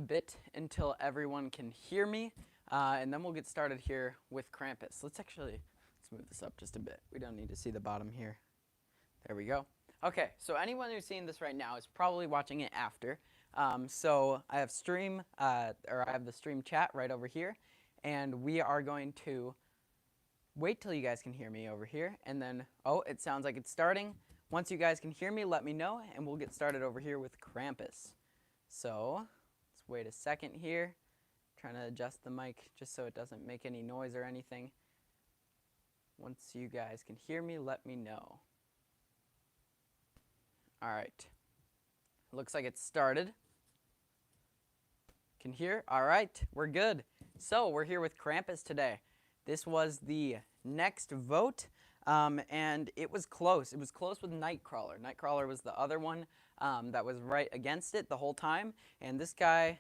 bit until everyone can hear me, and then we'll get started here with Krampus. Let's move this up just a bit. We don't need to see the bottom here. There we go. Okay, so anyone who's seeing this right now is probably watching it after. So I have I have the stream chat right over here, and we are going to wait till you guys can hear me over here, and then, oh, it sounds like it's starting. Once you guys can hear me, let me know, and we'll get started over here with Krampus. So let's wait a second here. Trying to adjust the mic just so it doesn't make any noise or anything. Once you guys can hear me, let me know. All right. Looks like it's started. Can hear? All right, we're good. So we're here with Krampus today. This was the next vote, and it was close. It was close with Nightcrawler. Nightcrawler was the other one that was right against it the whole time, and this guy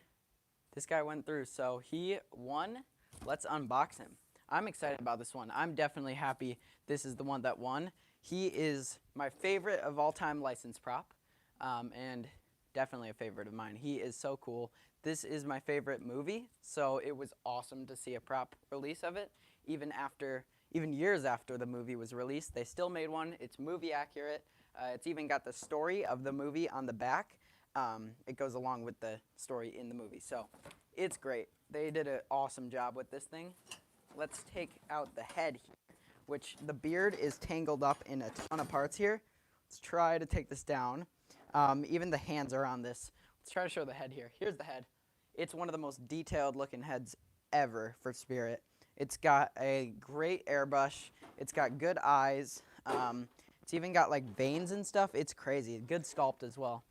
went through, so he won. Let's unbox him. I'm excited about this one. I'm definitely happy this is the one that won. He is my favorite of all time licensed prop, and definitely a favorite of mine. He is so cool. This is my favorite movie, so it was awesome to see a prop release of it. Even years after the movie was released, they still made one. It's movie accurate. It's even got the story of the movie on the back. It goes along with the story in the movie, so it's great. They did an awesome job with this thing. Let's take out the head here, which the beard is tangled up in a ton of parts here. Let's try to take this down. Even the hands are on this. Let's try to show the head here. Here's the head. It's one of the most detailed looking heads ever for Spirit. It's got a great airbrush. It's got good eyes. It's even got like veins and stuff. It's crazy. Good sculpt as well.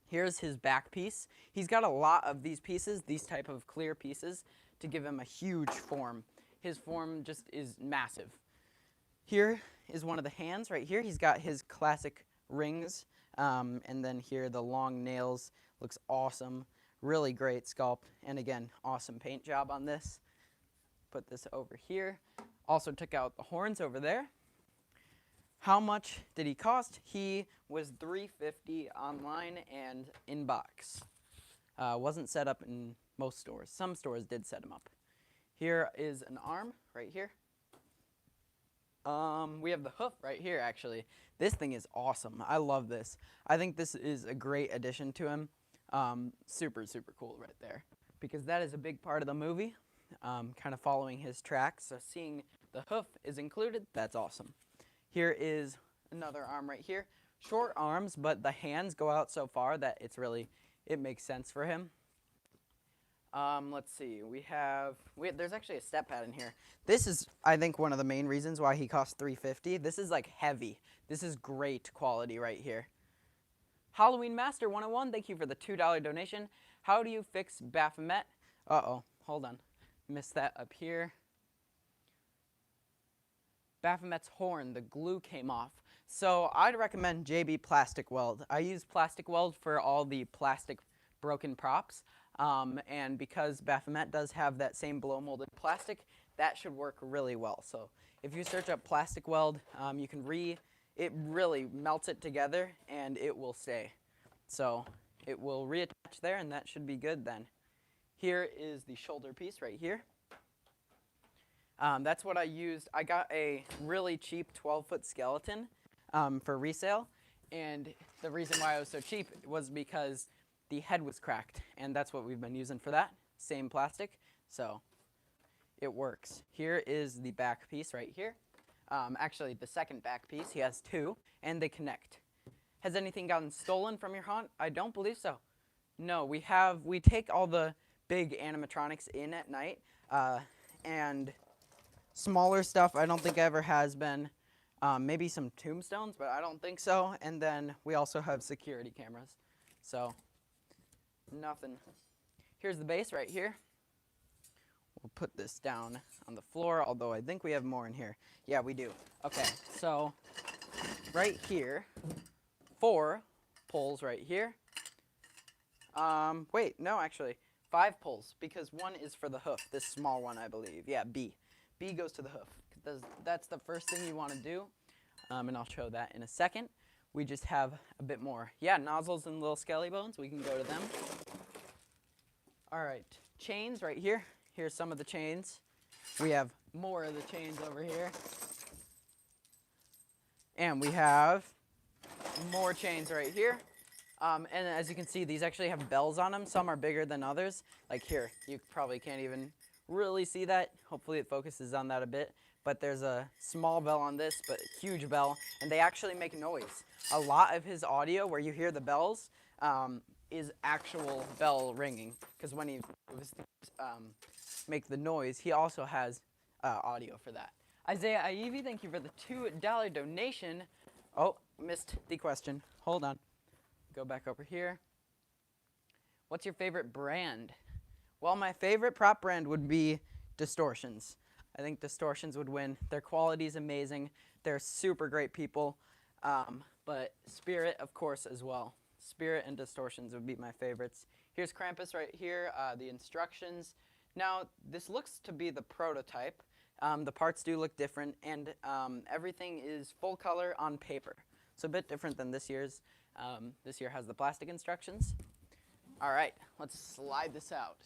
Here's his back piece. He's got a lot of these pieces, these type of clear pieces, to give him a huge form. His form just is massive. Here is one of the hands right here. He's got his classic rings, and then here the long nails. Looks awesome. Really great sculpt, and again, awesome paint job on this. Put this over here. Also took out the horns over there. How much did he cost? He was $350 online and in box. Wasn't set up in most stores. Some stores did set him up. Here is an arm right here. We have the hoof right here, actually. This thing is awesome. I love this. I think this is a great addition to him. Super, super cool right there. Because that is a big part of the movie, kind of following his tracks. So seeing the hoof is included, that's awesome. Here is another arm right here. Short arms, but the hands go out so far that it makes sense for him. Let's see, there's actually a step pad in here. This is, I think, one of the main reasons why he costs $350. This is like heavy. This is great quality right here. Halloween Master 101, thank you for the $2 donation. How do you fix Baphomet? Uh-oh, hold on. Missed that up here. Baphomet's horn, the glue came off. So I'd recommend JB Plastic Weld. I use Plastic Weld for all the plastic broken props. And because Baphomet does have that same blow molded plastic, that should work really well. So if you search up Plastic Weld, it really melts it together and it will stay. So it will reattach there and that should be good then. Here is the shoulder piece right here. That's what I used. I got a really cheap 12-foot skeleton for resale, and the reason why it was so cheap was because the head was cracked, and that's what we've been using for that. Same plastic, so it works. Here is the back piece right here. Actually, the second back piece. He has two, and they connect. Has anything gotten stolen from your haunt? I don't believe so. No, we take all the big animatronics in at night, and smaller stuff I don't think ever has been. Maybe some tombstones, but I don't think so. And then we also have security cameras. So nothing. Here's the base right here. We'll put this down on the floor, although I think we have more in here. Yeah, we do. Okay, so right here, 4 poles right here. Wait, no, actually, 5 poles, because 1 is for the hoof, this small one, I believe. Yeah, B. B goes to the hoof. That's the first thing you want to do, and I'll show that in a second. We just have a bit more. Yeah, nozzles and little skelly bones. We can go to them. All right, chains right here. Here's some of the chains. We have more of the chains over here. And we have more chains right here. And as you can see, these actually have bells on them. Some are bigger than others. Like here, you probably can't even really see that. Hopefully it focuses on that a bit. But there's a small bell on this, but a huge bell. And they actually make noise. A lot of his audio, where you hear the bells, is actual bell ringing. Because when he make the noise, he also has audio for that. Isaiah Ivy, thank you for the $2 donation. Oh, missed the question. Hold on. Go back over here. What's your favorite brand? Well, my favorite prop brand would be Distortions. I think Distortions would win. Their quality is amazing. They're super great people. But Spirit, of course, as well. Spirit and Distortions would be my favorites. Here's Krampus right here, the instructions. Now, this looks to be the prototype. The parts do look different, and everything is full color on paper. So a bit different than this year's. This year has the plastic instructions. All right, let's slide this out.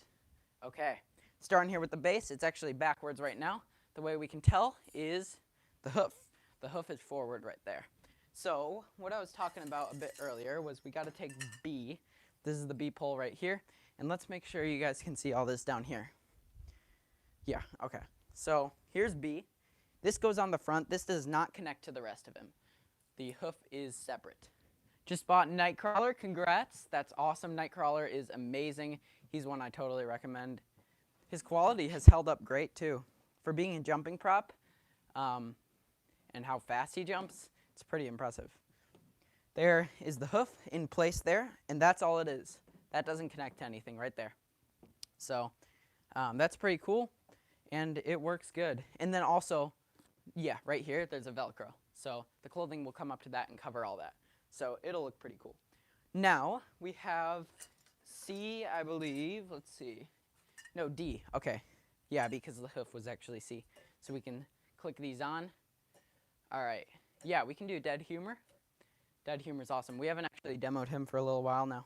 Okay, starting here with the base. It's actually backwards right now. The way we can tell is the hoof. The hoof is forward right there. So what I was talking about a bit earlier was we got to take B. This is the B pole right here. And let's make sure you guys can see all this down here. Yeah, okay. So here's B. This goes on the front. This does not connect to the rest of him. The hoof is separate. Just bought Nightcrawler. Congrats. That's awesome. Nightcrawler is amazing. He's one I totally recommend. His quality has held up great, too. For being a jumping prop and how fast he jumps, it's pretty impressive. There is the hoof in place there, and that's all it is. That doesn't connect to anything right there. So that's pretty cool, and it works good. And then also, yeah, right here, there's a Velcro. So the clothing will come up to that and cover all that. So it'll look pretty cool. Now we have C, I believe. Let's see. No, D. Okay. Yeah, because the hoof was actually C. So we can click these on. All right. Yeah, we can do Dead Humor. Dead Humor is awesome. We haven't actually demoed him for a little while now.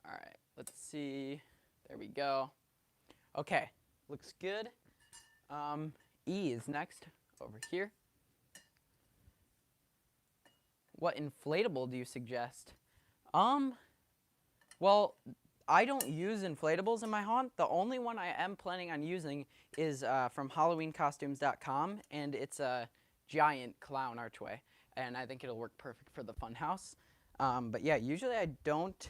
All right. Let's see. There we go. Okay. Looks good. E is next over here. What inflatable do you suggest? Well, I don't use inflatables in my haunt. The only one I am planning on using is from HalloweenCostumes.com, and it's a giant clown archway, and I think it'll work perfect for the funhouse. But yeah, usually I don't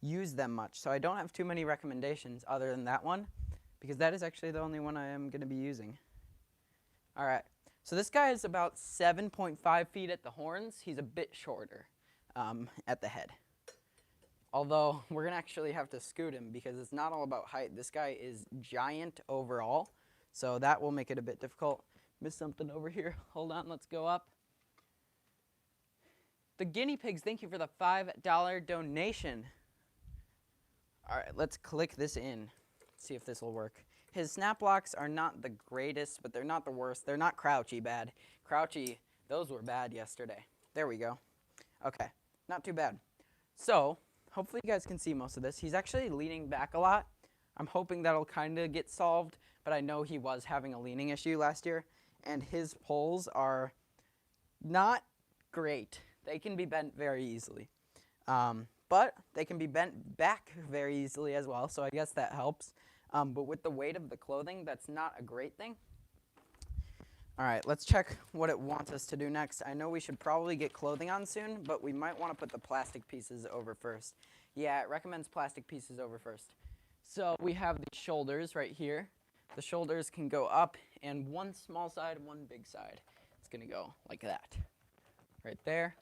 use them much, so I don't have too many recommendations other than that one, because that is actually the only one I am going to be using. All right. So this guy is about 7.5 feet at the horns. He's a bit shorter at the head. Although we're going to actually have to scoot him because it's not all about height. This guy is giant overall, so that will make it a bit difficult. Missed something over here. Hold on, let's go up. The guinea pigs, thank you for the $5 donation. All right, let's click this in. See if this will work. His snap locks are not the greatest, but they're not the worst. They're not crouchy bad. Crouchy, those were bad yesterday. There we go. Okay, not too bad. So, hopefully you guys can see most of this. He's actually leaning back a lot. I'm hoping that'll kind of get solved, but I know he was having a leaning issue last year, and his poles are not great. They can be bent very easily. But they can be bent back very easily as well, so I guess that helps. But with the weight of the clothing, that's not a great thing. All right, let's check what it wants us to do next. I know we should probably get clothing on soon, but we might want to put the plastic pieces over first. Yeah, it recommends plastic pieces over first. So we have the shoulders right here. The shoulders can go up, and one small side, one big side. It's going to go like that. Right there.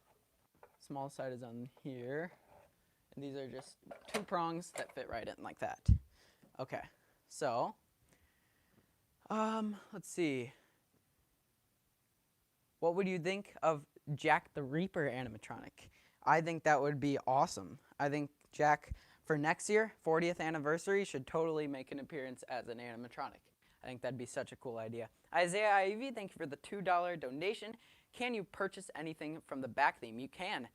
Small side is on here. And these are just two prongs that fit right in like that. Okay. So, let's see. What would you think of Jack the Reaper animatronic? I think that would be awesome. I think Jack, for next year, 40th anniversary, should totally make an appearance as an animatronic. I think that'd be such a cool idea. Isaiah Ivy, thank you for the $2 donation. Can you purchase anything from the back theme? You can.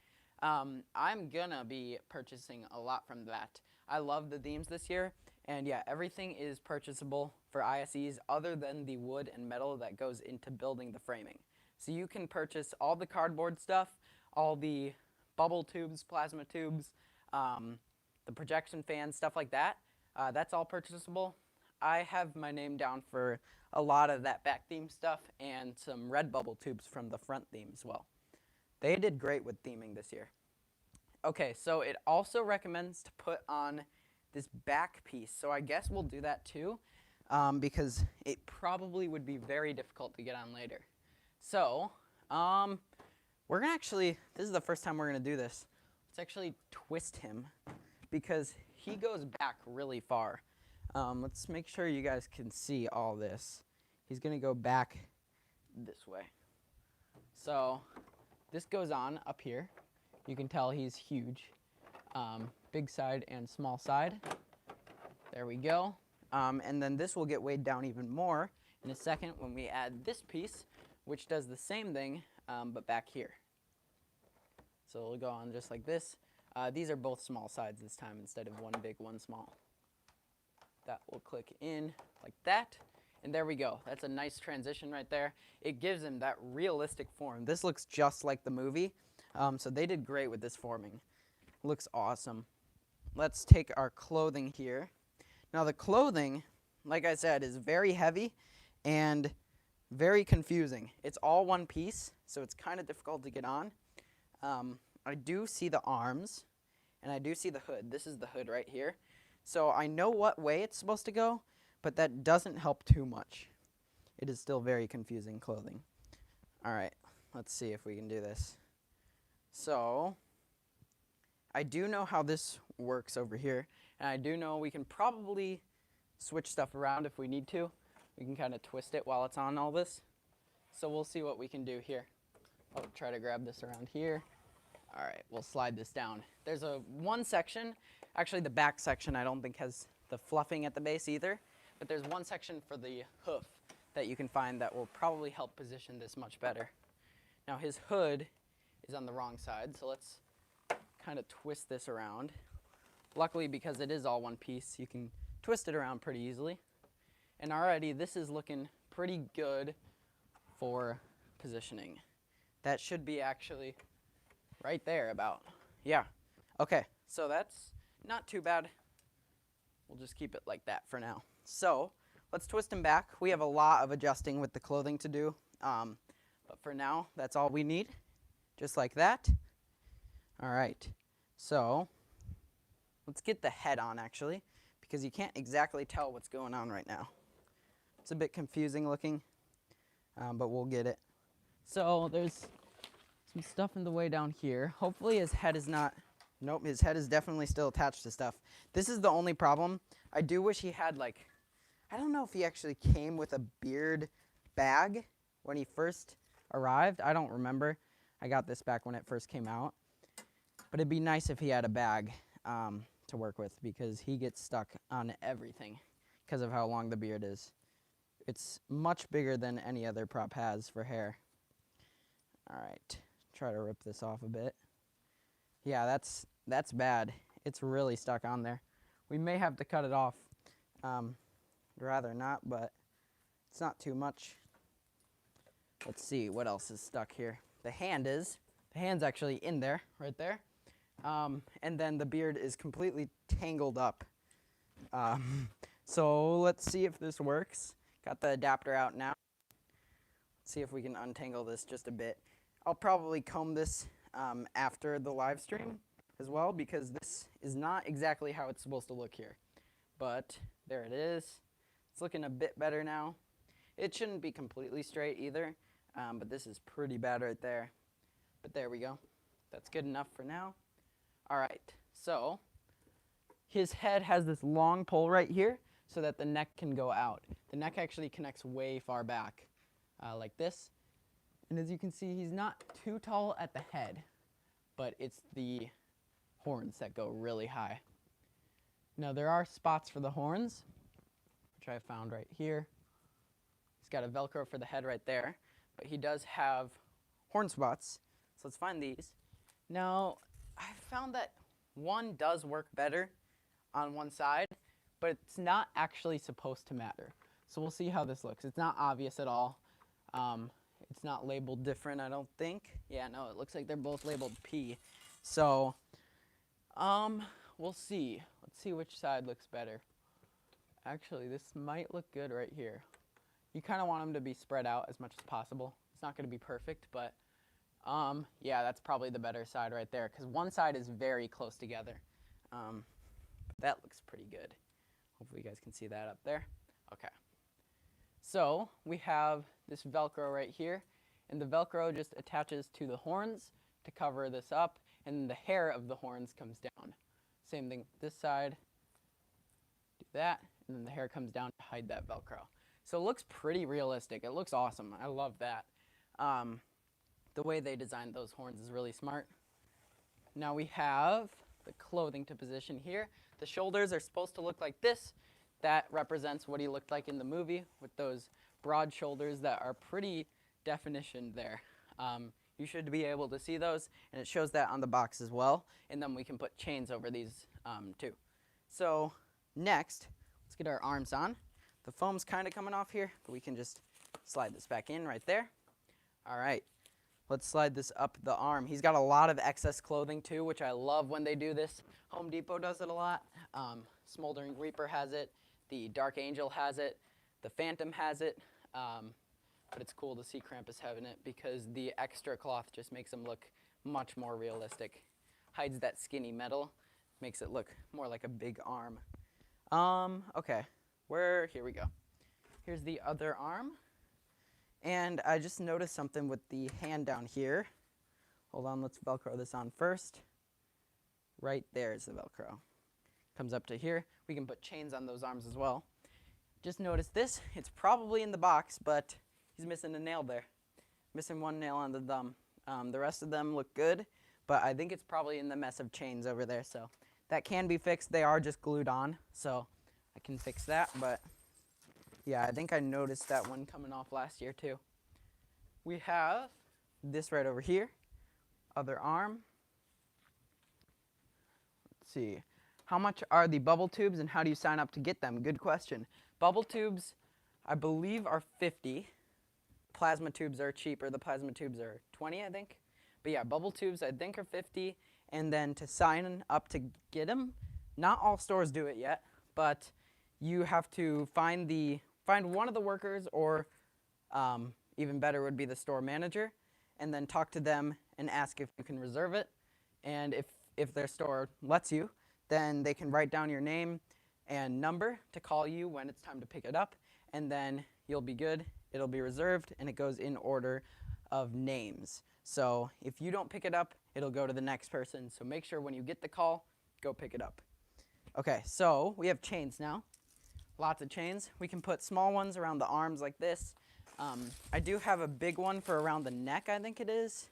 I'm gonna be purchasing a lot from that. I love the themes this year, and yeah, everything is purchasable for ISEs other than the wood and metal that goes into building the framing. So you can purchase all the cardboard stuff, all the bubble tubes, plasma tubes, the projection fans, stuff like that. That's all purchasable. I have my name down for a lot of that back theme stuff and some red bubble tubes from the front theme as well. They did great with theming this year. Okay, so it also recommends to put on this back piece. So I guess we'll do that too, because it probably would be very difficult to get on later. So we're gonna actually, this is the first time we're gonna do this. Let's actually twist him because he goes back really far. Let's make sure you guys can see all this. He's gonna go back this way. So this goes on up here. You can tell he's huge. Big side and small side. There we go. And then this will get weighed down even more in a second when we add this piece, which does the same thing, but back here. So it'll go on just like this. These are both small sides this time instead of one big, one small. That will click in like that. And there we go. That's a nice transition right there. It gives him that realistic form. This looks just like the movie. So they did great with this forming. Looks awesome. Let's take our clothing here. Now the clothing, like I said, is very heavy and very confusing. It's all one piece, so it's kind of difficult to get on. I do see the arms, and I do see the hood. This is the hood right here. So I know what way it's supposed to go, but that doesn't help too much. It is still very confusing clothing. All right, let's see if we can do this. So I do know how this works over here, and I do know we can probably switch stuff around if we need to. We can kind of twist it while it's on all this. So we'll see what we can do here. I'll try to grab this around here. All right, we'll slide this down. There's one section, actually the back section I don't think has the fluffing at the base either, but there's one section for the hoof that you can find that will probably help position this much better. Now his hood is on the wrong side, so let's kind of twist this around. Luckily, because it is all one piece, you can twist it around pretty easily. And already this is looking pretty good for positioning. That should be actually right there about. Yeah. Okay, so that's not too bad. We'll just keep it like that for now. So let's twist him back. We have a lot of adjusting with the clothing to do, but for now, that's all we need. Just like that. All right, so let's get the head on actually, because you can't exactly tell what's going on right now. It's a bit confusing looking, but we'll get it. So there's some stuff in the way down here. Hopefully his head is not, nope, his head is definitely still attached to stuff. This is the only problem. I do wish he had like, I don't know if he actually came with a beard bag when he first arrived. I don't remember. I got this back when it first came out. But it'd be nice if he had a bag to work with because he gets stuck on everything because of how long the beard is. It's much bigger than any other prop has for hair. All right, try to rip this off a bit. Yeah, that's bad. It's really stuck on there. We may have to cut it off. Rather not, but it's not too much. Let's see what else is stuck here. The hand's actually in there, right there. And then the beard is completely tangled up. So let's see if this works. Got the adapter out now. Let's see if we can untangle this just a bit. I'll probably comb this after the live stream as well because this is not exactly how it's supposed to look here. But there it is. It's looking a bit better now. It shouldn't be completely straight either, but this is pretty bad right there. But there we go. That's good enough for now. All right, so his head has this long pole right here so that the neck can go out. The neck actually connects way far back, like this. And as you can see, he's not too tall at the head, but it's the horns that go really high. Now there are spots for the horns, which I found right here. He's got a Velcro for the head right there, but he does have horn spots. So let's find these. Now, I found that one does work better on one side, but it's not actually supposed to matter. So we'll see how this looks. It's not obvious at all. It's not labeled different, I don't think. Yeah, no, it looks like they're both labeled P. So, we'll see. Let's see which side looks better. Actually, this might look good right here. You kind of want them to be spread out as much as possible. It's not going to be perfect, but yeah, that's probably the better side right there, because one side is very close together. That looks pretty good. Hopefully you guys can see that up there. Okay. So we have this Velcro right here, and the Velcro just attaches to the horns to cover this up, and the hair of the horns comes down. Same thing this side. Do that, and then the hair comes down to hide that Velcro. So it looks pretty realistic. It looks awesome. I love that. The way they designed those horns is really smart. Now we have the clothing to position here. The shoulders are supposed to look like this. That represents what he looked like in the movie, with those broad shoulders that are pretty definitioned there. You should be able to see those, and it shows that on the box as well. And then we can put chains over these too. So next, let's get our arms on. The foam's kind of coming off here, but we can just slide this back in right there. All right, let's slide this up the arm. He's got a lot of excess clothing too, which I love when they do this. Home Depot does it a lot. Smoldering Reaper has it. The Dark Angel has it. The Phantom has it. But it's cool to see Krampus having it because the extra cloth just makes him look much more realistic. Hides that skinny metal, makes it look more like a big arm. Okay, here we go. Here's the other arm. And I just noticed something with the hand down here. Hold on, let's Velcro this on first. Right there is the Velcro. Comes up to here. We can put chains on those arms as well. Just noticed this. It's probably in the box, but he's missing a nail there. Missing one nail on the thumb. The rest of them look good, but I think it's probably in the mess of chains over there, so that can be fixed. They are just glued on, so I can fix that, but yeah, I think I noticed that one coming off last year too. We have this right over here, other arm. Let's see. How much are the bubble tubes and how do you sign up to get them? Good question. Bubble tubes, I believe, are 50. Plasma tubes are cheaper. The plasma tubes are 20, I think. But yeah, bubble tubes I think are 50. And then to sign up to get them, not all stores do it yet, but you have to find one of the workers, or even better would be the store manager, and then talk to them and ask if you can reserve it. And if their store lets you, then they can write down your name and number to call you when it's time to pick it up, and then you'll be good. It'll be reserved, and it goes in order of names. So if you don't pick it up, it'll go to the next person. So make sure when you get the call, go pick it up. Okay, so we have chains now. Lots of chains. We can put small ones around the arms like this. I do have a big one for around the neck, I think it is.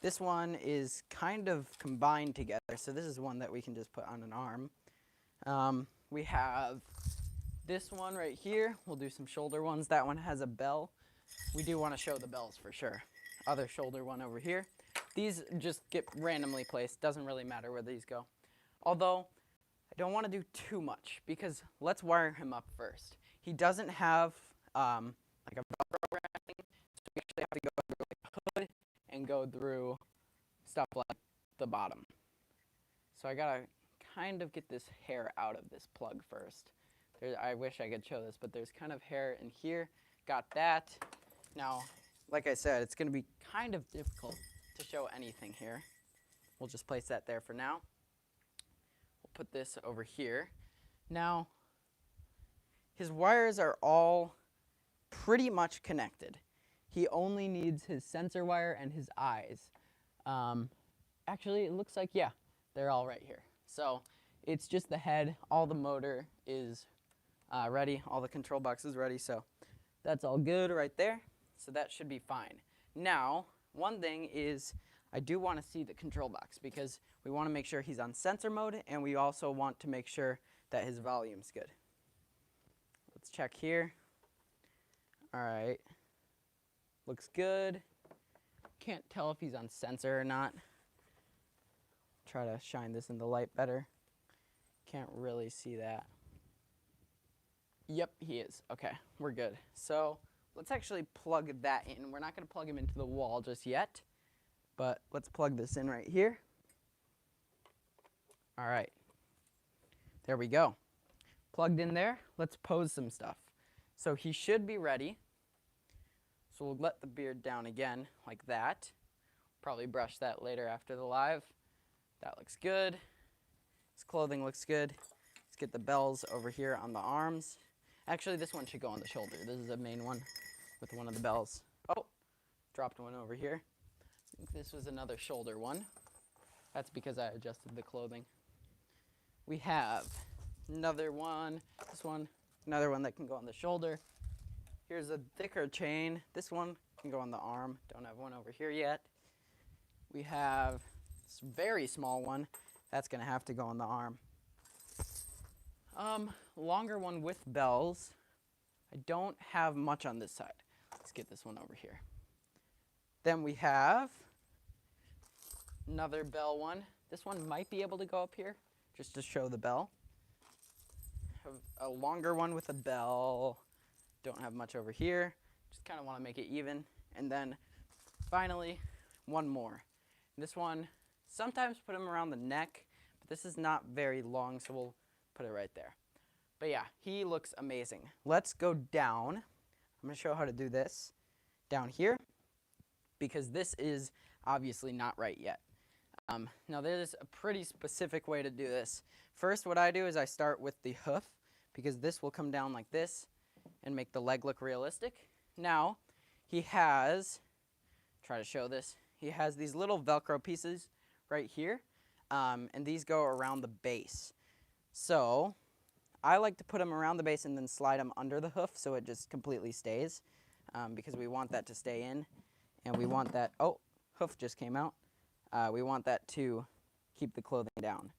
This one is kind of combined together, so this is one that we can just put on an arm. We have this one right here. We'll do some shoulder ones. That one has a bell. We do want to show the bells for sure. Other shoulder one over here. These just get randomly placed. Doesn't really matter where these go. Although, I don't want to do too much because let's wire him up first. He doesn't have like a Velcro or anything, so we actually have to go through like the hood and go through stuff like the bottom. So I gotta kind of get this hair out of this plug first. I wish I could show this, but there's kind of hair in here. Got that. Now, like I said, it's gonna be kind of difficult to show anything here. We'll just place that there for now. We'll put this over here. Now, his wires are all pretty much connected. He only needs his sensor wire and his eyes. Actually, it looks like, yeah, they're all right here. So it's just the head. All the motor is ready. All the control box is ready. So that's all good right there. So that should be fine. Now, one thing is I do want to see the control box because we want to make sure he's on sensor mode, and we also want to make sure that his volume's good. Let's check here. All right. Looks good. Can't tell if he's on sensor or not. try to shine this in the light better. Can't really see that. Yep, he is. Okay, we're good. So let's actually plug that in. We're not going to plug him into the wall just yet, but let's plug this in right here. All right, there we go. Plugged in there. Let's pose some stuff. So he should be ready. So we'll let the beard down again like that. Probably brush that later after the live. That looks good. His clothing looks good. Let's get the bells over here on the arms. Actually, this one should go on the shoulder. This is a main one with one of the bells. Oh, dropped one over here. I think this was another shoulder one. That's because I adjusted the clothing. We have another one, this one, another one that can go on the shoulder. Here's a thicker chain. This one can go on the arm. Don't have one over here yet. We have this very small one. That's going to have to go on the arm. Longer one with bells. I don't have much on this side. Let's get this one over here. Then we have another bell one. This one might be able to go up here just to show the bell. Have a longer one with a bell. Don't have much over here. Just kind of want to make it even. And then finally, one more. This one, sometimes put them around the neck, but this is not very long, so we'll put it right there. But yeah, he looks amazing. Let's go down. I'm going to show how to do this down here, because this is obviously not right yet. Now there's a pretty specific way to do this. First, what I do is I start with the hoof, because this will come down like this and make the leg look realistic. Now, he has, try to show this, he has these little Velcro pieces right here, and these go around the base. So I like to put them around the base and then slide them under the hoof so it just completely stays, because we want that to stay in, and we want that, oh, hoof just came out. We want that to keep the clothing down,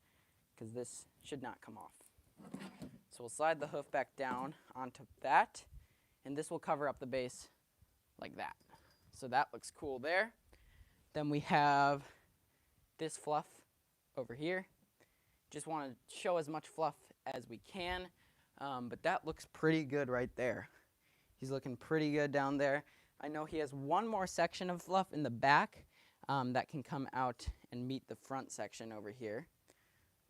because this should not come off. So we'll slide the hoof back down onto that, and this will cover up the base like that. So that looks cool there. Then we have this fluff over here. Just want to show as much fluff as we can, but that looks pretty good right there. He's looking pretty good down there. I know he has one more section of fluff in the back that can come out and meet the front section over here,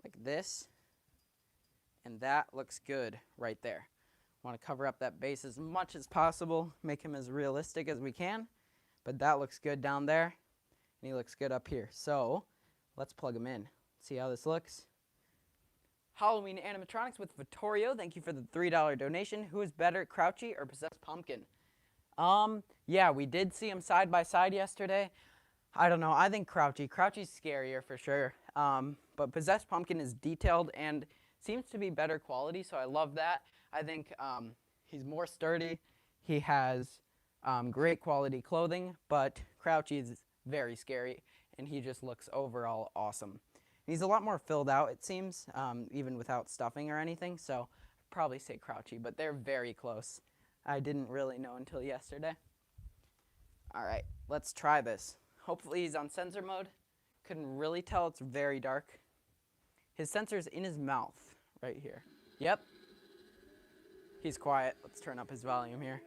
like this. And that looks good right there. Want to cover up that base as much as possible, make him as realistic as we can, but that looks good down there, and he looks good up here. So let's plug him in, see how this looks. Halloween animatronics with Vittorio, thank you for the $3 donation. Who is better, Crouchy or Possessed Pumpkin? Yeah, we did see him side by side yesterday. I don't know, I think Crouchy. Crouchy's scarier for sure, but Possessed Pumpkin is detailed and seems to be better quality, so I love that. I think he's more sturdy. He has great quality clothing, but Crouchy is very scary, and he just looks overall awesome. He's a lot more filled out, it seems, even without stuffing or anything, so I'd probably say Crouchy, but they're very close. I didn't really know until yesterday. All right, let's try this. Hopefully he's on sensor mode. Couldn't really tell, it's very dark. His sensor's in his mouth, right here. Yep. He's quiet. Let's turn up his volume here.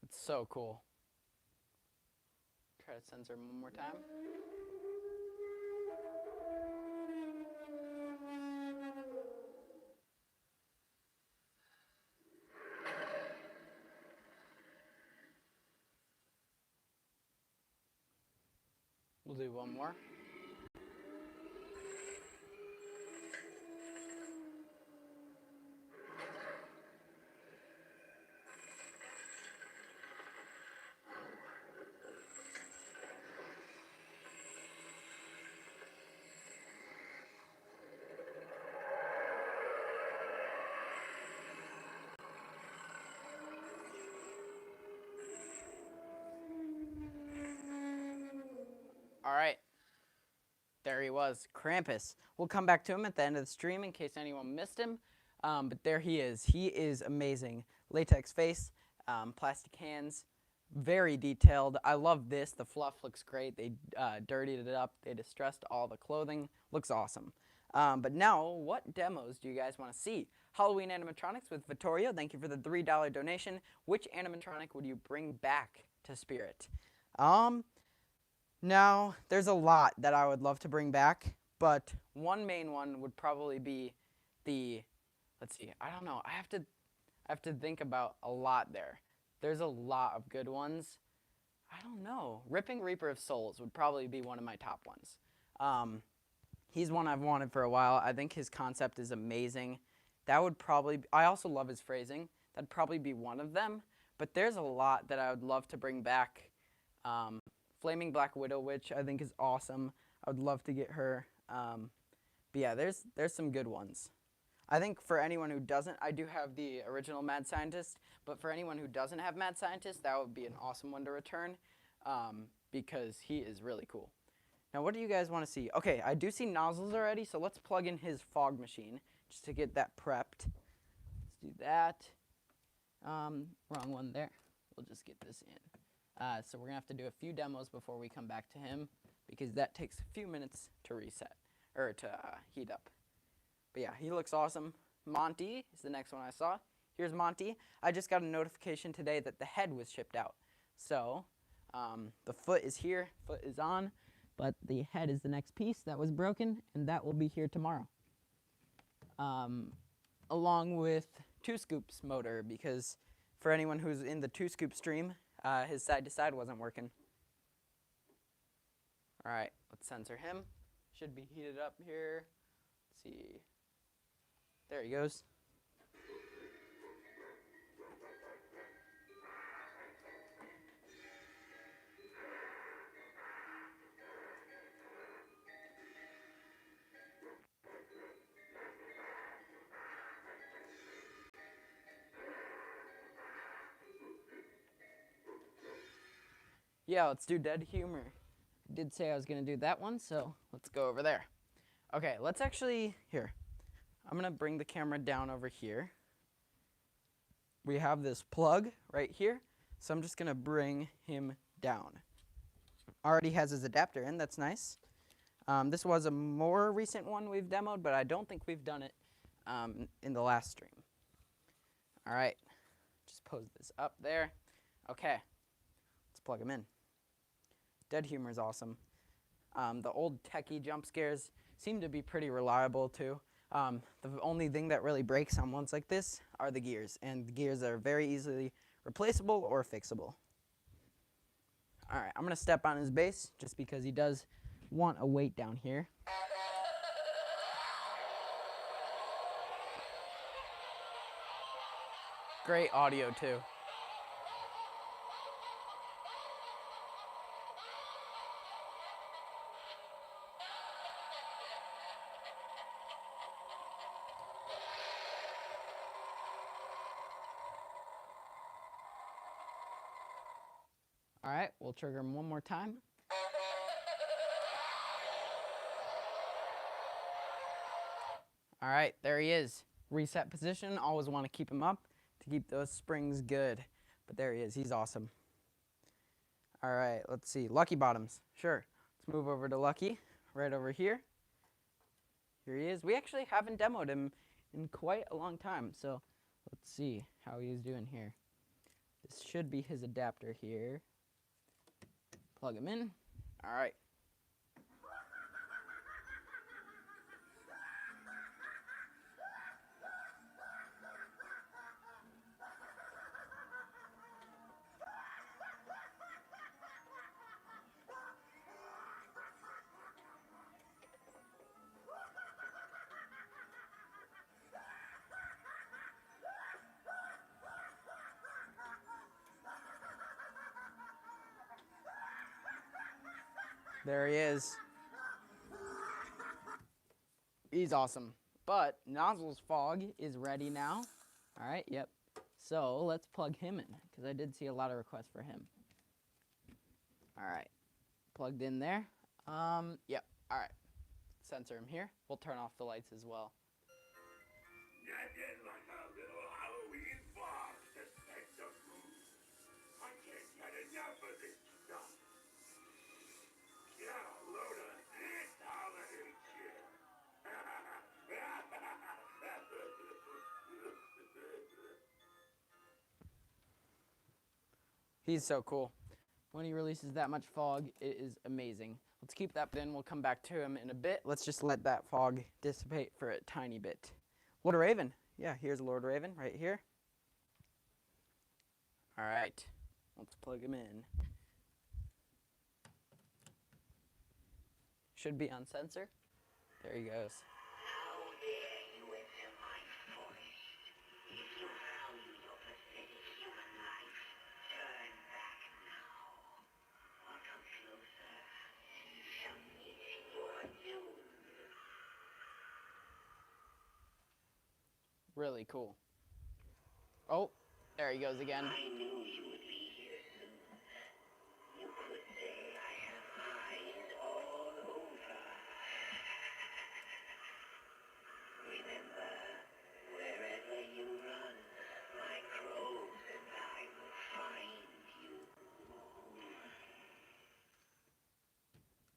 It's so cool. Try to censor him one more time. We'll do one more. All right. There he was, Krampus. We'll come back to him at the end of the stream in case anyone missed him. But there he is. He is amazing. Latex face, plastic hands, very detailed. I love this. The fluff looks great. They dirtied it up. They distressed all the clothing. Looks awesome. But now, what demos do you guys want to see? Halloween animatronics with Vittorio. Thank you for the $3 donation. Which animatronic would you bring back to Spirit? Now, there's a lot that I would love to bring back, but one main one would probably be the, let's see, I don't know. I have to think about a lot there. There's a lot of good ones. I don't know. Ripping Reaper of Souls would probably be one of my top ones. He's one I've wanted for a while. I think his concept is amazing. That would probably, I also love his phrasing. That'd probably be one of them, but there's a lot that I would love to bring back. Flaming Black Widow Witch, I think, is awesome. I would love to get her. But yeah, there's some good ones. I think for anyone who doesn't, I do have the original Mad Scientist, but for anyone who doesn't have Mad Scientist, that would be an awesome one to return because he is really cool. Now, what do you guys want to see? Okay, I do see nozzles already, so let's plug in his fog machine just to get that prepped. Let's do that. Wrong one there. We'll just get this in. So we're going to have to do a few demos before we come back to him because that takes a few minutes to reset, or to heat up. But yeah, he looks awesome. Monty is the next one I saw. Here's Monty. I just got a notification today that the head was shipped out. So the foot is here, foot is on, but the head is the next piece that was broken, and that will be here tomorrow. Along with 2 Scoops motor, because for anyone who's in the 2 Scoop stream, his side-to-side wasn't working. All right, let's censor him. Should be heated up here. Let's see. There he goes. Yeah, let's do Dead Humor. I did say I was going to do that one, so let's go over there. Okay, let's actually, here. I'm going to bring the camera down over here. We have this plug right here, so I'm just going to bring him down. Already has his adapter in, that's nice. This was a more recent one we've demoed, but I don't think we've done it in the last stream. All right, just pose this up there. Okay, let's plug him in. Dead Humor is awesome. The old techie jump scares seem to be pretty reliable too. The only thing that really breaks on ones like this are the gears, and the gears are very easily replaceable or fixable. All right, I'm gonna step on his base just because he does want a weight down here. Great audio too. All right, we'll trigger him one more time. All right, there he is. Reset position, always want to keep him up to keep those springs good. But there he is, he's awesome. All right, let's see, Lucky Bottoms, sure. Let's move over to Lucky, right over here. Here he is. We actually haven't demoed him in quite a long time, so let's see how he's doing here. This should be his adapter here. Plug him in. All right. There he is. He's awesome. But Nozzle's fog is ready now. All right, yep. So let's plug him in because I did see a lot of requests for him. All right, plugged in there. Yep. All right. Censor him here. We'll turn off the lights as well. Nothing like a little Halloween bar to set the mood. I can't get enough of this stuff. Get a load of this holiday cheer. He's so cool. When he releases that much fog, it is amazing. Let's keep that in. We'll come back to him in a bit. Let's just let that fog dissipate for a tiny bit. Lord Raven. Yeah, here's Lord Raven right here. All right. Let's plug him in. Should be on sensor. There he goes. How dare you enter my forest? If you value your pathetic human life, turn back now. Or come closer, and you shall meet your doom. Really cool. Oh, there he goes again. I knew you would be here soon. You could say I have eyes all over. Remember, wherever you run, my crows and I will find you.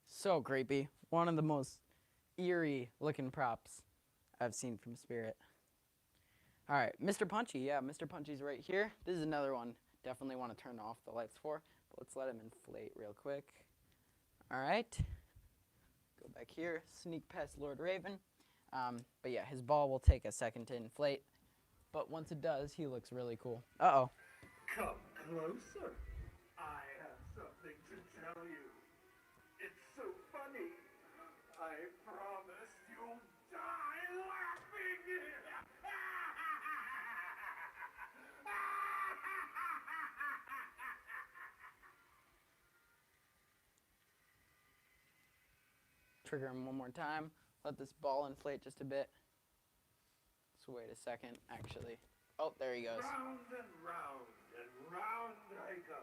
So creepy. One of the most eerie looking props I've seen from Spirit. All right, Mr. Punchy. Yeah, Mr. Punchy's right here. This is another one. Definitely want to turn off the lights for. But let's let him inflate real quick. All right. Go back here. Sneak past Lord Raven. But yeah, his ball will take a second to inflate. But once it does, he looks really cool. Uh-oh. Come closer. I have something to tell you. It's so funny. I promise you'll die laughing. Trigger him one more time. Let this ball inflate just a bit. Let's wait a second, actually. Oh, there he goes. Round and round I go.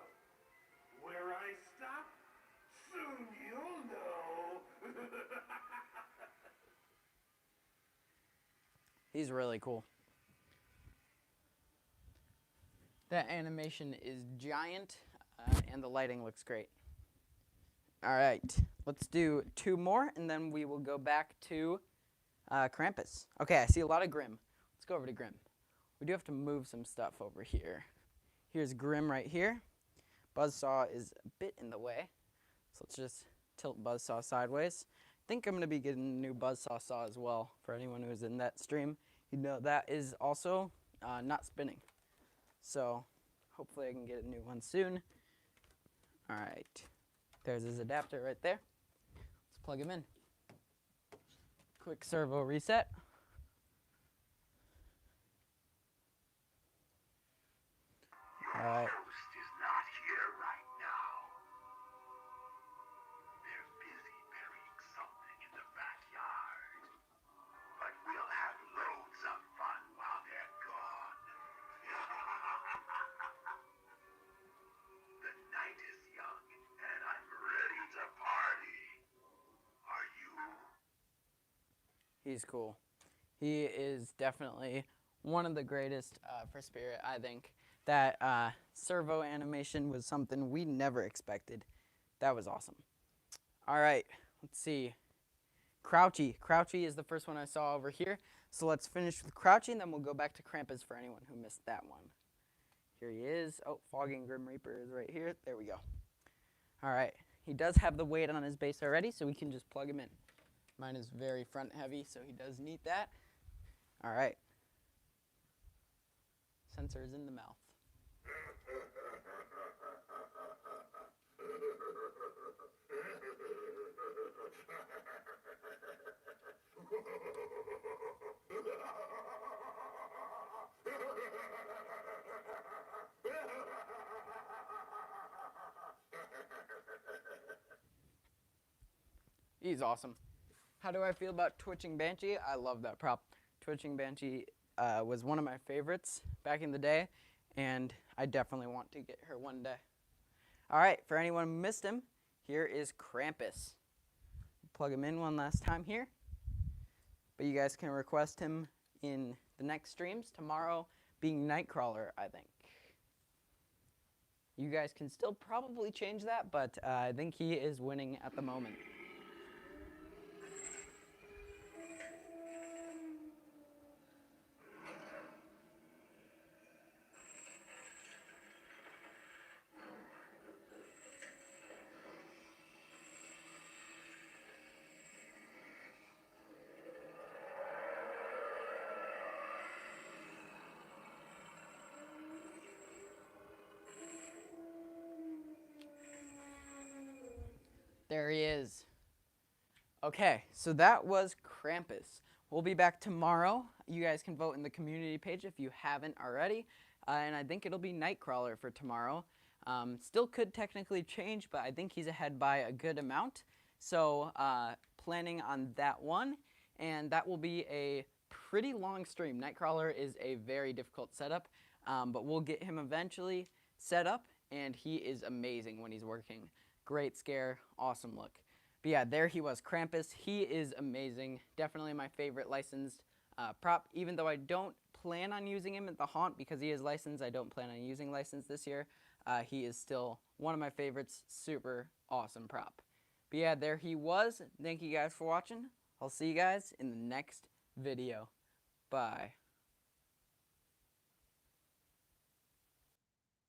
Where I stop, soon you'll know. He's really cool. That animation is giant, and the lighting looks great. All right, let's do two more, and then we will go back to Krampus. Okay, I see a lot of Grimm. Let's go over to Grimm. We do have to move some stuff over here. Here's Grimm right here. Buzzsaw is a bit in the way, so let's just tilt Buzzsaw sideways. I think I'm going to be getting a new Buzzsaw saw as well for anyone who's in that stream. You know that is also not spinning. So hopefully I can get a new one soon. All right, there's his adapter right there. Let's plug him in. Quick servo reset. All right. Ghost is not here right now. They're busy burying something in the backyard. But we'll have loads of fun while they're gone. The night is young, and I'm ready to party. Are you? He's cool. He is definitely one of the greatest for Spirit, I think. That servo animation was something we never expected. That was awesome. All right, let's see. Crouchy. Crouchy is the first one I saw over here. So let's finish with Crouchy, and then we'll go back to Krampus for anyone who missed that one. Here he is. Oh, Fogging Grim Reaper is right here. There we go. All right. He does have the weight on his base already, so we can just plug him in. Mine is very front heavy, so he does need that. All right. Sensor is in the mouth. He's awesome. How do I feel about Twitching Banshee? I love that prop. Twitching Banshee was one of my favorites back in the day, and I definitely want to get her one day. All right, for anyone who missed him, here is Krampus. plug him in one last time here. But you guys can request him in the next streams. Tomorrow being Nightcrawler, I think. You guys can still probably change that, but I think he is winning at the moment. There he is. Okay, so that was Krampus. We'll be back tomorrow. You guys can vote in the community page if you haven't already. And I think it'll be Nightcrawler for tomorrow. Still could technically change, but I think he's ahead by a good amount. So planning on that one. And that will be a pretty long stream. Nightcrawler is a very difficult setup, but we'll get him eventually set up. And he is amazing when he's working. Great scare, awesome look. But yeah, there he was, Krampus. He is amazing. Definitely my favorite licensed prop. Even though I don't plan on using him at the haunt because he is licensed, I don't plan on using license this year. He is still one of my favorites. Super awesome prop. But yeah, there he was. Thank you guys for watching. I'll see you guys in the next video. Bye.